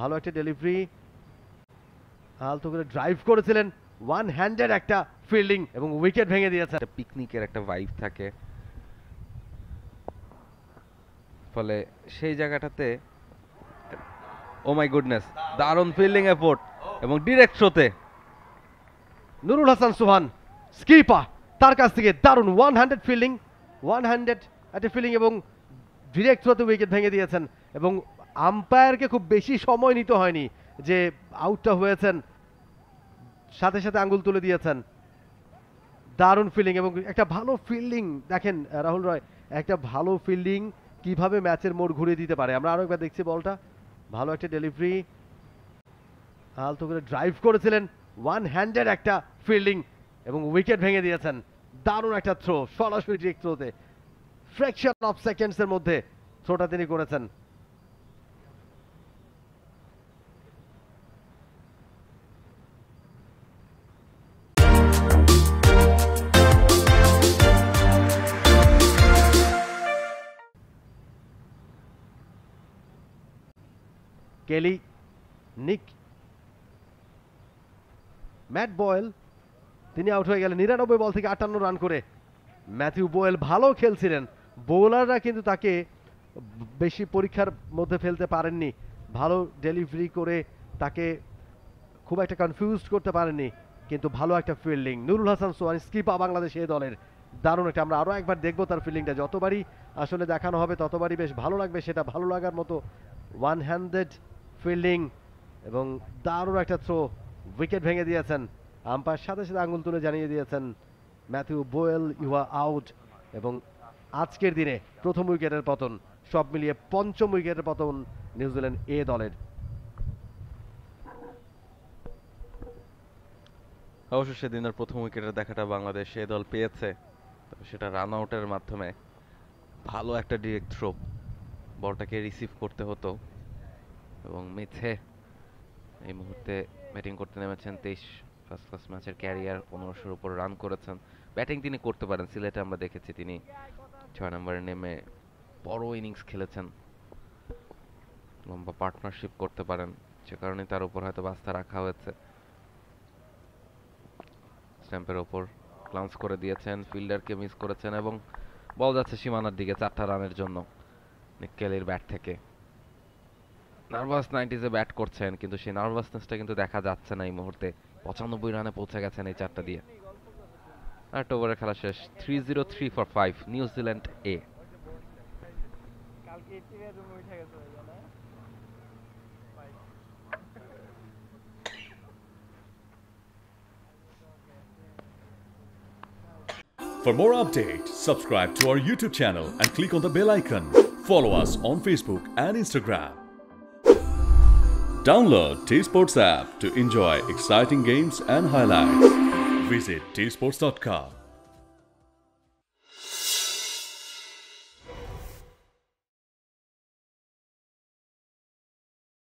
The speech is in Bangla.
ভালো একটা ডেলিভারি, আলতো করে ড্রাইভ করেছিলেন, ওয়ান হ্যান্ডেড একটা ফিল্ডিং এবং উইকেট ভেঙে দিয়েছেন। পিকনিকের একটা ভাইব থাকে, ফলে সেই জায়গাটাতে ও মাই গুডনেস, দারুণ ফিল্ডিং এফোর্ট এবং ডিরেক্ট থ্রোতে নুরুল হাসান সোহান স্কিপার, তার কাছ থেকে দারুণ one handed fielding, one handed একটা ফিল্ডিং এবং ডিরেক্ট থ্রোতে উইকেট ভেঙে দিয়েছেন। এবং আম্পায়ারকে খুব বেশি সময় নিতে হয়নি যে আউটটা হয়েছেন, সাথে সাথে আঙ্গুল তুলে দিয়েছেন। দারুণ ফিল্ডিং এবং একটা ভালো ফিল্ডিং, দেখেন রাহুল রয়, একটা ভালো ফিল্ডিং কিভাবে ম্যাচের মোড় ঘুরিয়ে দিতে পারে। আমরা আরো একবার দেখছি বলটা, ভালো একটা ডেলিভারি, আলতো করে ড্রাইভ করেছিলেন, ওয়ান হ্যান্ডেড একটা ফিল্ডিং এবং উইকেট ভেঙে দিয়েছেন। দারুণ একটা থ্রো, সরাসরি ডিরেক্ট থ্রোতে, ফ্র্যাকশন অফ সেকেন্ডসের মধ্যে থ্রোটা তিনি করেছেন। কেলি, নিক, ম্যাট বয়েল, তিনি আউট হয়ে গেলেন ৯৯ বল থেকে ৫৮ রান করে। ম্যাথিউ বোয়েল ভালো খেলছিলেন, বোলাররা কিন্তু তাকে বেশি পরীক্ষার মধ্যে ফেলতে পারেননি, ভালো ডেলিভারি করে তাকে খুব একটা কনফিউজ করতে পারেননি, কিন্তু ভালো একটা ফিল্ডিং। নুরুল হাসান সোহান স্কিপার বাংলাদেশ এ দলের, দারুণ একটা, আমরা আরও একবার দেখবো তার ফিল্ডিংটা, যতবারই আসলে দেখানো হবে ততবারই বেশ ভালো লাগবে, সেটা ভালো লাগার মতো ওয়ান হ্যান্ডেড ফিল্ডিং এবং দারুণ একটা থ্রো, উইকেট ভেঙে দিয়েছেন। আম্পায়ার সাথে সাথে আঙুল তুলে জানিয়ে দিয়েছেন Matthew Boyle you are out. এবং আজকের দিনে প্রথম উইকেটের পতন, সব মিলিয়ে পঞ্চম উইকেটের পতন নিউজিল্যান্ড এ দলের। অবশ্য সেদিনের প্রথম উইকেটের দেখাটা বাংলাদেশ এ দল পেয়েছে, সেটা রান আউটের মাধ্যমে। ভালো একটা ডিরেক্ট থ্রো, বলটাকে রিসিভ করতে হতো এবং মিথে এই মুহূর্তে ব্যাটিং করতে নেমেছেন। ২৩ ফার্স্ট ক্লাস ম্যাচের ক্যারিয়ার, ১৫০০-র উপর রান করেছেন। ব্যাটিং তিনি করতে পারেন, সিলেটে আমরা দেখেছি তিনি ৬ নম্বরে নেমে বড় ইনিংস খেলেছেন, লম্বা পার্টনারশিপ করতে পারেন, যে কারণে তার উপর হয়তো আস্থা রাখা হয়েছে। স্ট্যাম্পের ওপর গ্লান্স করে দিয়েছেন, ফিল্ডারকে মিস করেছেন এবং বল যাচ্ছে সীমানার দিকে ৪টা রানের জন্য নিক কেলির ব্যাট থেকে। নার্ভাস 90s এ ব্যাট করছেন, কিন্তু সেই নার্ভাসনেসটা কিন্তু দেখা যাচ্ছে না এই মুহূর্তে। ৯৫ রানে পৌঁছে গেছেন এই ৪টা দিয়ে। ৮ ওভারের খেলা শেষ, 3-0-3 for 5 New Zealand A. For more updates, subscribe to our YouTube channel and click on the bell icon. Follow us on Facebook and Instagram. Download T-Sports app to enjoy exciting games and highlights. Visit tsports.com.